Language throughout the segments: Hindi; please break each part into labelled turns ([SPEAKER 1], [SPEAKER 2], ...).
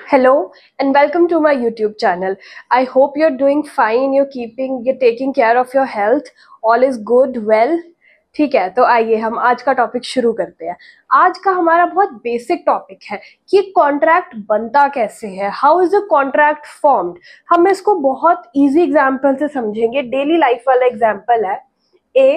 [SPEAKER 1] Hello and welcome to my YouTube channel. I hope you're doing fine, you're taking care of your health, all is good, well. ठीक है, तो आइए हम आज का टॉपिक शुरू करते हैं। आज का हमारा बहुत बेसिक टॉपिक है कि कॉन्ट्रैक्ट बनता कैसे है, how is a contract formed. हम इसको बहुत इजी एग्जांपल से समझेंगे, डेली लाइफ वाला एग्जांपल है। ए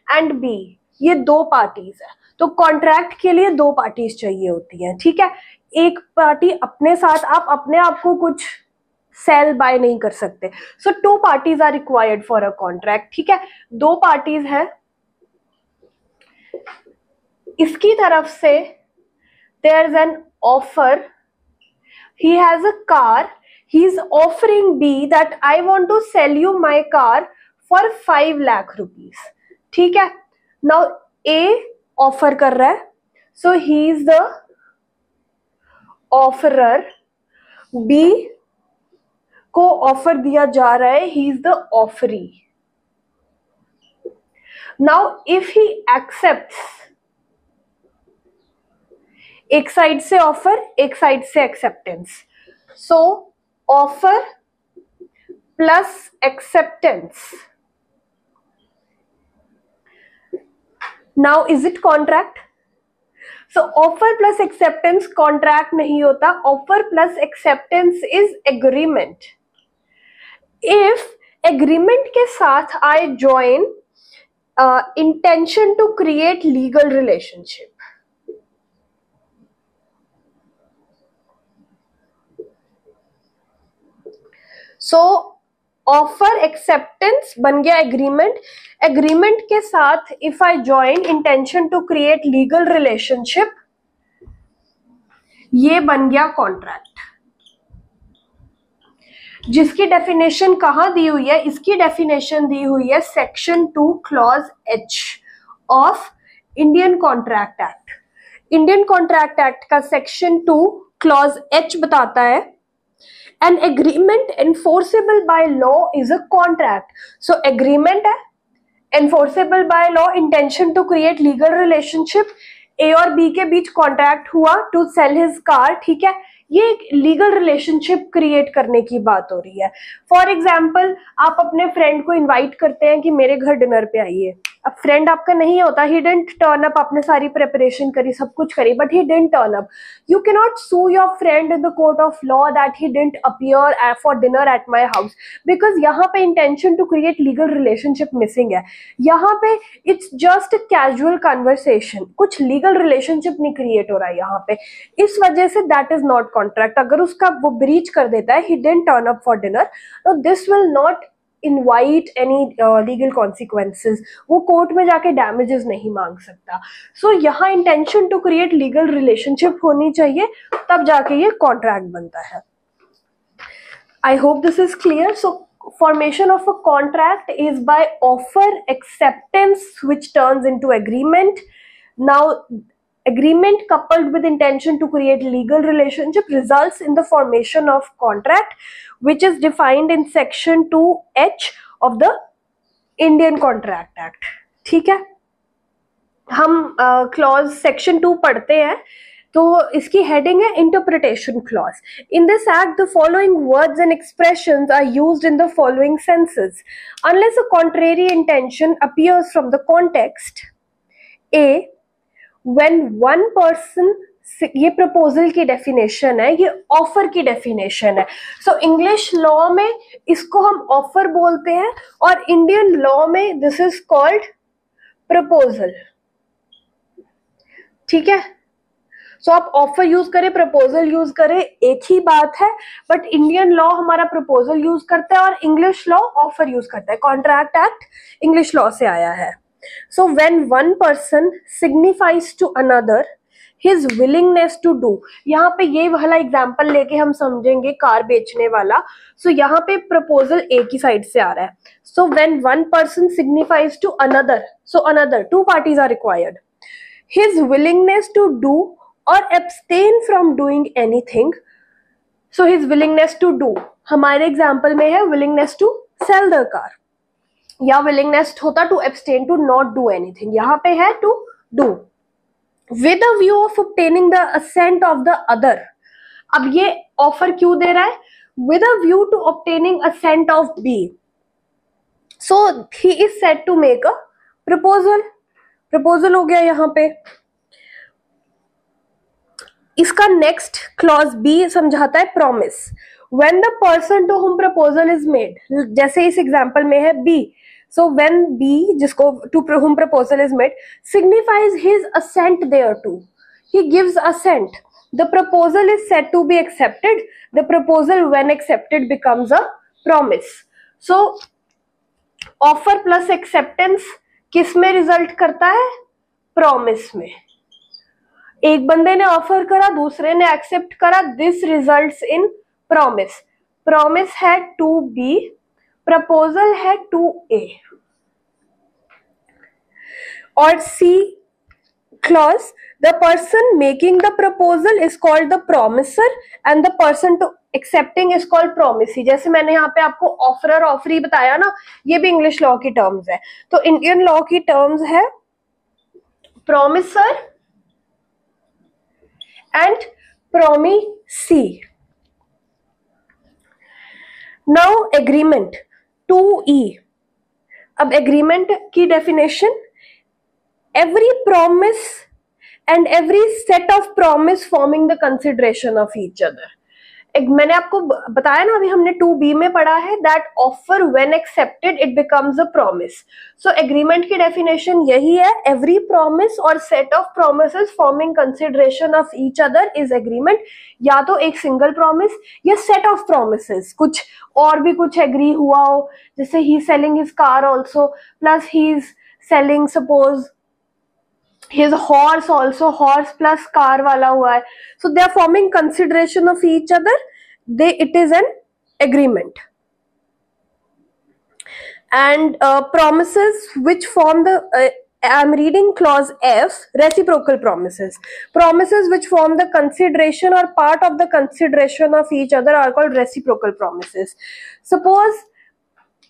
[SPEAKER 1] एंड बी ये दो पार्टीज है, तो कॉन्ट्रैक्ट के लिए दो पार्टीज चाहिए होती हैं, ठीक है। एक पार्टी अपने साथ, आप अपने आप को कुछ सेल बाय नहीं कर सकते, so two parties are required for a contract, ठीक है। दो पार्टीज है, इसकी तरफ से there is an offer, he has a car, he is offering B that I want to sell you my car for 5 lakh rupees, ठीक है। नाउ ए ऑफर कर रहा है, so he is the offerer, B को ऑफर दिया जा रहा है, he is the offeree. Now if he accepts, एक साइड से ऑफर, एक साइड से acceptance, so offer plus acceptance. Now is it contract? So offer plus acceptance contract नहीं होता, offer plus acceptance is agreement. If agreement के साथ I join intention to create legal relationship, so offer acceptance बन गया एग्रीमेंट, एग्रीमेंट के साथ if I join intention to create legal relationship, ये बन गया कॉन्ट्रैक्ट, जिसकी डेफिनेशन कहां दी हुई है? इसकी डेफिनेशन दी हुई है section 2 clause H of Indian contract act. Indian contract act का सेक्शन 2 क्लॉज H बताता है an agreement enforceable by law is a contract. So agreement है, enforceable by law, intention to create legal relationship, A और B के बीच कॉन्ट्रैक्ट हुआ to sell his car, ठीक है। ये एक लीगल रिलेशनशिप क्रिएट करने की बात हो रही है। फॉर एग्जाम्पल, आप अपने फ्रेंड को इनवाइट करते हैं कि मेरे घर डिनर पे आइए। अब फ्रेंड आपका नहीं होता, ही डिडंट टर्न अप, आपने सारी प्रिपरेशन करी, सब कुछ करी, but he didn't turn up. You can not sue your friend in the court of law that he didn't appear for dinner at my house, because यहाँ पे intention to create legal relationship missing है। यहाँ पे इट्स जस्ट कैजुअल कन्वर्सेशन, कुछ लीगल रिलेशनशिप नहीं क्रिएट हो रहा है यहाँ पे, इस वजह say that is not contract. अगर उसका वो ब्रीच कर देता है, he didn't turn up for dinner, तो this will not invite any legal consequences, वो कोर्ट में जाके डैमेजेस नहीं मांग सकता। सो यहाँ intention to create legal relationship होनी चाहिए, तब जाके ये कॉन्ट्रैक्ट बनता है। I hope this is clear. So formation of a contract is by offer acceptance which turns into agreement. Now agreement coupled with intention to create legal relationship results in the formation of contract, which is defined in section 2H of the Indian Contract Act, ठीक है। हम क्लॉज सेक्शन 2 पढ़ते हैं, तो इसकी हेडिंग है interpretation clause. In this act the following words and expressions are used in the following senses unless a contrary intention appears from the context. A, when one person, ये प्रपोजल की डेफिनेशन है, ये ऑफर की डेफिनेशन है। सो इंग्लिश लॉ में इसको हम ऑफर बोलते हैं और इंडियन लॉ में दिस इज कॉल्ड प्रपोजल, ठीक है। सो आप ऑफर यूज करें, प्रपोजल यूज करें, एक ही बात है, बट इंडियन लॉ हमारा प्रपोजल यूज करता है और इंग्लिश लॉ ऑफर यूज करता है। कॉन्ट्रैक्ट एक्ट इंग्लिश लॉ से आया है। So when one person signifies to another his willingness to do, यहाँ पे ये वाला एग्जाम्पल लेके हम समझेंगे कार बेचने वाला। सो यहाँ पे प्रपोजल एक ही साइड से आ रहा है। So when one person signifies to another, so another, two parties are required, his willingness to do or abstain from doing anything. So his willingness to do, हमारे एग्जाम्पल में है willingness to sell the car, या willingness होता to abstain to not do anything, यहाँ पे है to do, with a view of obtaining the assent of the other. अब ये ऑफर क्यों दे रहा है? With a view to obtaining assent of B, so he is said to make a proposal. Proposal हो गया यहाँ पे। इसका नेक्स्ट क्लॉज बी समझाता है promise. When the person to whom proposal is made, जैसे इस एग्जांपल में है बी, सो व्हेन बी, जिसको to whom proposal is made, signifies his assent thereto, he gives assent, the proposal is said to be accepted, the proposal when accepted becomes a promise. So offer plus acceptance किस में रिजल्ट करता है? प्रॉमिस में। एक बंदे ने ऑफर करा, दूसरे ने एक्सेप्ट करा, this results in promise. Promise है टू बी, प्रपोजल है टू ए। और C clause, the person making the proposal is called the promisor and the person to accepting is called promisee. जैसे मैंने यहाँ पे आपको ऑफरर ऑफरी बताया ना, ये भी इंग्लिश लॉ की टर्म्स है। तो इंडियन लॉ की टर्म्स है promiser and promisee. Now agreement 2E. अब एग्रीमेंट की definition, every promise and every set of promise forming the consideration of each other. मैंने आपको बताया ना, अभी हमने 2B में पढ़ा है that offer when accepted it becomes a promise. So agreement की डेफिनेशन यही है, एवरी प्रॉमिस और set of promises forming consideration of each other is agreement. या तो एक सिंगल प्रॉमिस या सेट ऑफ प्रोमिसेस, कुछ और भी कुछ एग्री हुआ हो, जैसे he selling his car also plus he is selling suppose his horse also, horse plus car वाला हुआ है, so they are forming consideration of each other, it is an agreement. And promises which form the I'm reading clause F, reciprocal promises. Promises which form the consideration or part of the consideration of each other are called reciprocal promises. Suppose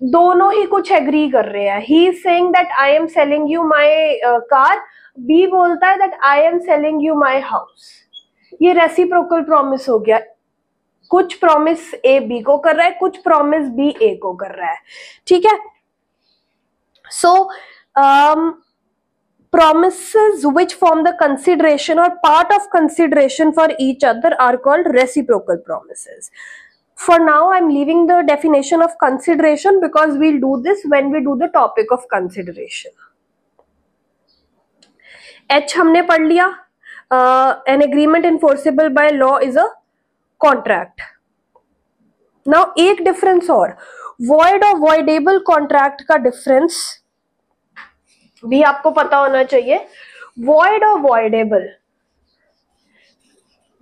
[SPEAKER 1] दोनों ही कुछ एग्री कर रहे हैं, he is saying that I am selling you my car, B बोलता है that I am selling you my house. ये रेसिप्रोकल प्रॉमिस हो गया। कुछ प्रॉमिस ए बी को कर रहा है, कुछ प्रॉमिस बी ए को कर रहा है, ठीक है। सो promises which form the consideration or part of consideration for each other are called reciprocal promises. For now I'm leaving the definition of consideration because we'll do this when we do the topic of consideration. H हमने पढ़ लिया, an agreement enforceable by law is a contract. Now एक डिफरेंस और, void और voidable contract का डिफरेंस भी आपको पता होना चाहिए। void और voidable,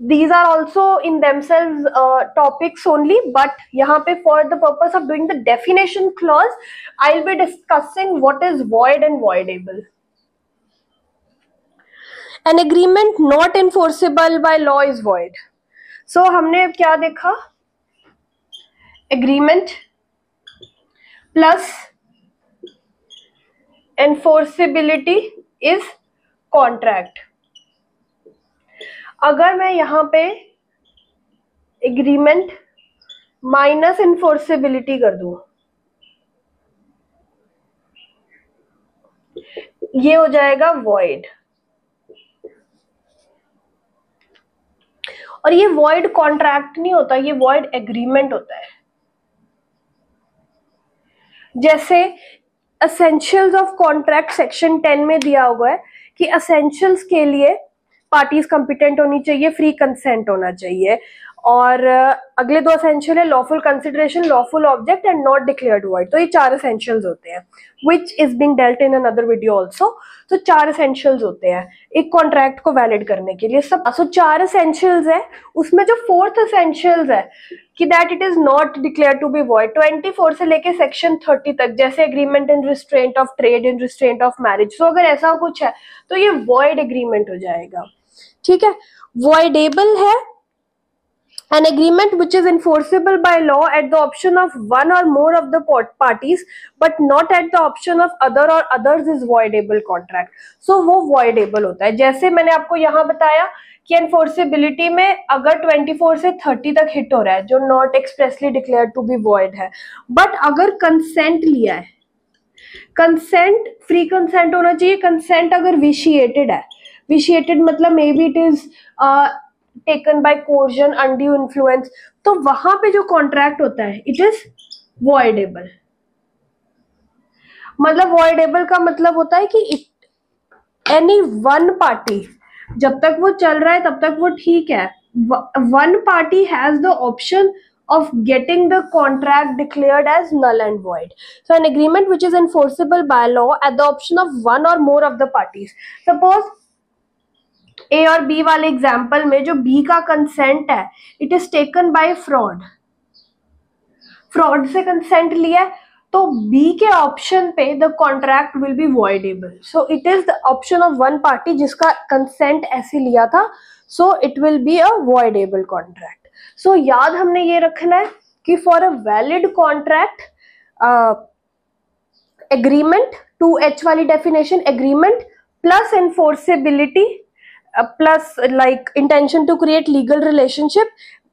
[SPEAKER 1] these are also in themselves topics only, but यहाँ पे for the purpose of doing the definition clause I'll be discussing what is void and voidable. An agreement not enforceable by law is void. So हमने क्या देखा? Agreement plus enforceability is contract. अगर मैं यहाँ पे agreement माइनस enforceability कर दूं, ये हो जाएगा void। और ये void कॉन्ट्रैक्ट नहीं होता, ये void एग्रीमेंट होता है। जैसे एसेंशियल्स ऑफ कॉन्ट्रैक्ट सेक्शन 10 में दिया हुआ है कि एसेंशियल्स के लिए पार्टीज कंपिटेंट होनी चाहिए, फ्री कंसेंट होना चाहिए, और अगले दो एसेंशियल है lawful consideration, lawful object and not declared void. तो ये चार एसेंशियल्स होते हैं, which is being dealt in another video also. तो चार एसेंशियल्स होते हैं एक कॉन्ट्रैक्ट को वैलिड करने के लिए सब। सो चार एसेंशियल्स है, उसमें जो फोर्थ एसेंशियल्स है कि that it is not declare to be void, 24 से लेके सेक्शन 30 तक, जैसे agreement in restraint of trade, in restraint of marriage. So अगर ऐसा कुछ है तो ये वॉइड एग्रीमेंट हो जाएगा, ठीक है। वॉइडेबल है an agreement which is enforceable by law at the option of one or more of the parties but not at the option of other or others is voidable contract. So वो voidable होता है। जैसे मैंने आपको यहाँ बताया कि एनफोर्सेबिलिटी में अगर 24 से 30 तक हिट हो रहा है जो not expressly declared to be void है, बट अगर कंसेंट लिया है, कंसेंट फ्री कंसेंट होना चाहिए, कंसेंट अगर विशिएटेड है, विशिएटेड मतलब may be it is taken bye coercion, undue influence, तो वहां पे जो कॉन्ट्रैक्ट होता है इट इज वॉइडेबल। मतलब वॉइडेबल का मतलब होता है कि एनी वन पार्टी, जब तक वो चल रहा है तब तक वो ठीक है, one party has the option of getting the contract declared as null and void. So an agreement which is enforceable by law at the option of one or more of the parties. Suppose A और B वाले एग्जाम्पल में जो B का कंसेंट है it is taken by fraud, fraud से कंसेंट लिया है, तो B के ऑप्शन पे the contract will be voidable. So it is the option of one party जिसका कंसेंट ऐसे लिया था, so it will be a voidable contract. So याद हमने ये रखना है कि for a valid contract agreement, 2H वाली definition, agreement plus enforceability plus like intention to create legal relationship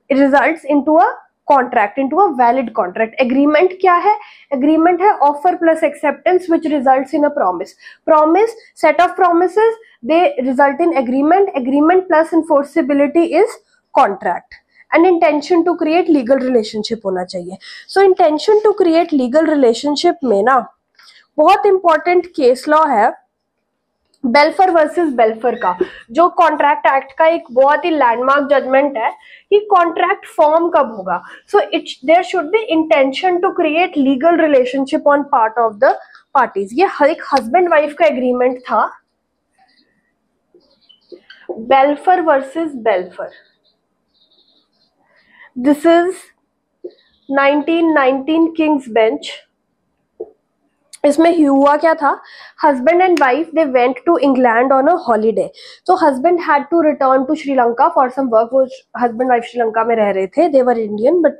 [SPEAKER 1] results into a contract, into a valid contract. Agreement क्या है? एग्रीमेंट है offer plus acceptance which results in a promise, promise, set of promises, they result in agreement, agreement plus enforceability is contract. And intention to create legal relationship होना चाहिए। So intention to create legal relationship में ना बहुत इंपॉर्टेंट केस लॉ है बेल्फर वर्सेस बेल्फर का, जो कॉन्ट्रैक्ट एक्ट का एक बहुत ही लैंडमार्क जजमेंट है कि कॉन्ट्रैक्ट फॉर्म कब होगा। So it there should be intention to create legal relationship on part of the parties. ये एक हस्बैंड वाइफ का एग्रीमेंट था, Balfour versus Balfour. This is 1919 King's Bench. इसमें हुआ क्या था, husband and wife they went to England on a holiday. तो husband had to return to Sri Lanka for some work. वो हस्बैंड वाइफ श्रीलंका में रह रहे थे, they were Indian but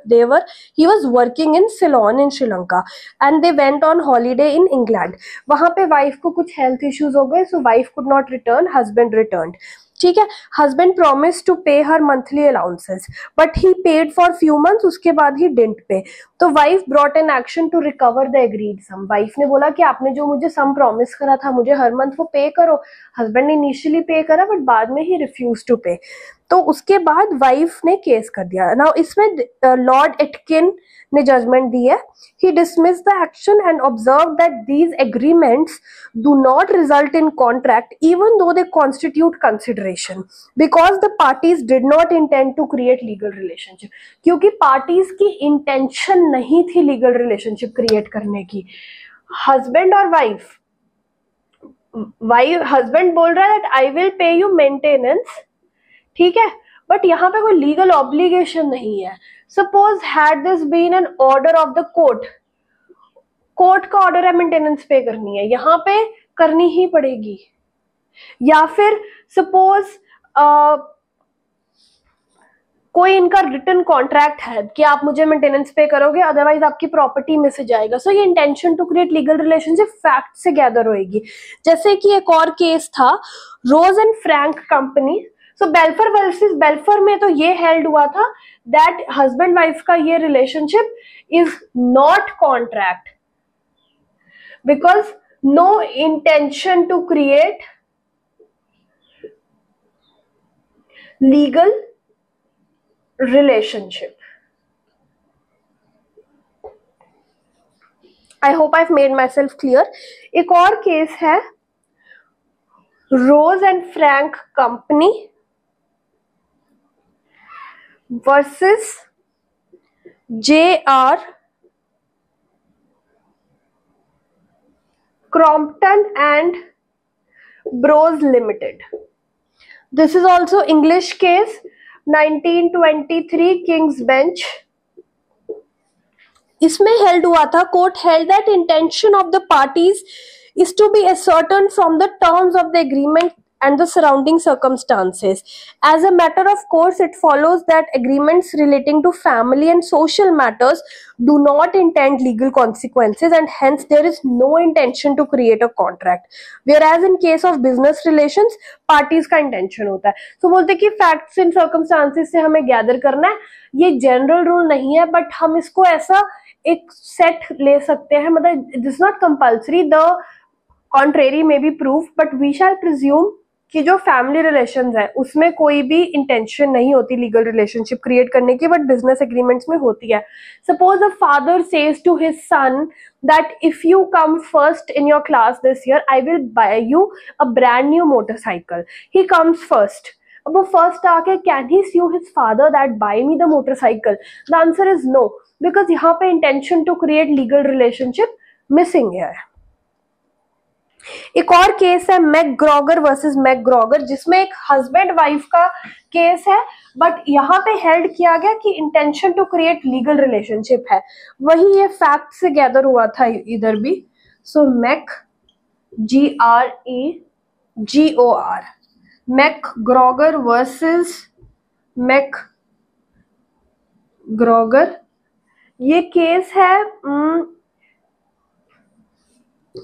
[SPEAKER 1] he was working in Ceylon in Sri Lanka and they went on holiday in England. वहां पे वाइफ को कुछ हेल्थ इश्यूज हो गए, so wife could not return, husband returned. ठीक है, husband promise to pay her monthly allowances but he paid for few months, उसके बाद ही डिडंट पे। तो wife brought an action to recover the agreed sum. Wife ने बोला कि आपने जो मुझे सम प्रॉमिस करा था मुझे हर मंथ वो पे करो। हस्बैंड ने इनिशियली पे करा बट बाद में ही रिफ्यूज टू पे, तो उसके बाद वाइफ ने केस कर दिया। नाउ इसमें लॉर्ड एटकिन ने जजमेंट दी है, he dismissed the action and observed that these agreements do not result in contract even though they constitute consideration because the parties did not intend to create legal relationship। क्योंकि parties की intention नहीं थी legal relationship create करने की। husband और wife husband बोल रहा है that I will pay you maintenance, ठीक है, बट यहाँ पे कोई लीगल ऑब्लिगेशन नहीं है। Suppose had this been an order of the court, court का ऑर्डर है मेंटेनेंस पे करनी है, यहाँ पे करनी ही पड़ेगी। या फिर सपोज कोई इनका रिटन कॉन्ट्रैक्ट है कि आप मुझे मेंटेनेंस पे करोगे अदरवाइज आपकी प्रॉपर्टी में से जाएगा। सो ये intention to create legal relationship fact से गैदर होएगी। जैसे कि एक और केस था Rose and Frank company. So Balfour versus Balfour में तो ये हेल्ड हुआ था दैट हस्बैंड वाइफ का ये relationship is not contract because no intention to create legal relationship. I hope I have made myself clear. एक और केस है Rose and Frank company versus J.R. Crompton and Bros Limited. This is also English case, 1923 King's Bench. इसमें हेल्ड हुआ था, court held that intention of the parties is to be ascertained from the terms of the agreement and the surrounding circumstances. As a matter of course, it follows that agreements relating to family and social matters do not intend legal consequences, and hence there is no intention to create a contract. Whereas in case of business relations, parties का intention होता है. So बोलते कि facts and circumstances से हमें gather करना है, ये general rule नहीं है, but हम इसको ऐसा एक set ले सकते हैं, मतलब it is not compulsory, the contrary may be proved, but we shall presume कि जो फैमिली रिलेशंस है उसमें कोई भी इंटेंशन नहीं होती लीगल रिलेशनशिप क्रिएट करने की, बट बिजनेस एग्रीमेंट्स में होती है. Suppose a father says to his son that if you come first in your class this year I will buy you a brand new motorcycle. He comes first. अब वो फर्स्ट आके can he sue his father that buy me the motorcycle? The answer is no, because यहाँ पे intention to create legal relationship missing है. एक और केस है मैकग्रॉगर वर्सेस मैकग्रॉगर, जिसमें एक हस्बैंड वाइफ का केस है, बट यहाँ पे हेल्ड किया गया कि intention to create legal relationship है. वही ये फैक्ट से गैदर हुआ था इधर भी. So MAC GREGOR, मैकग्रॉगर versus मैकग्रॉगर. ये केस है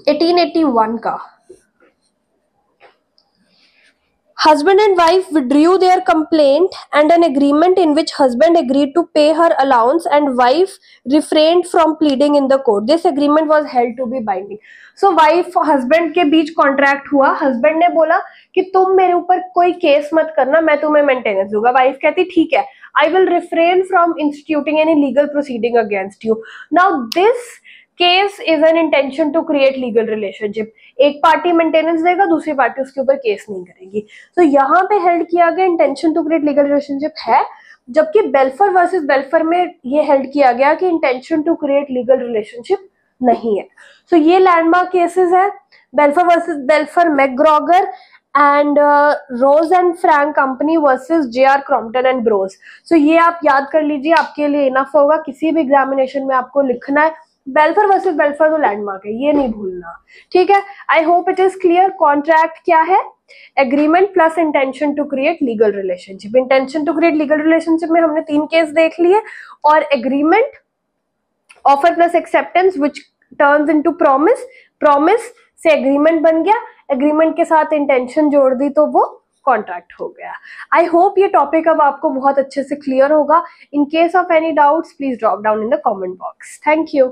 [SPEAKER 1] 1881 का. Husband and wife withdrew their complaint and an agreement in which husband agreed to pay her allowance and wife refrained from pleading in the court. This agreement was held to be binding. So wife husband के बीच contract हुआ. husband ने बोला कि तुम मेरे ऊपर कोई केस मत करना, मैं तुम्हें मेंटेनेंस दूंगा. वाइफ कहती ठीक है, I will refrain from instituting any legal proceeding against you. Now this case is an intention to create legal relationship. एक पार्टी मेंटेनेंस देगा, दूसरी पार्टी उसके ऊपर केस नहीं करेगी. तो यहाँ पे हेल्ड किया गया intention to create legal relationship है, जबकि बेल्फर वर्सेस बेल्फर में ये हेल्ड किया गया कि intention to create legal relationship नहीं है. सो ये लैंडमार्क केसेस है, Balfour versus Balfour, McGregor and Rose and Frank company versus JR Crompton and Bros. So ये आप याद कर लीजिए, आपके लिए इनफ होगा. किसी भी एग्जामिनेशन में आपको लिखना है बेल्फर वर्सेस बेल्फर तो लैंडमार्क है, ये नहीं भूलना. ठीक है, I hope it is clear. Contract क्या है? Agreement plus intention to create legal relationship. Intention to create legal relationship में हमने 3 केस देख लिए, और agreement offer plus acceptance which turns into promise, promise से एग्रीमेंट बन गया, एग्रीमेंट के साथ इंटेंशन जोड़ दी तो वो कॉन्ट्रैक्ट हो गया. आई होप ये टॉपिक अब आपको बहुत अच्छे से क्लियर होगा. In case of any doubts please drop down in the comment box. Thank you.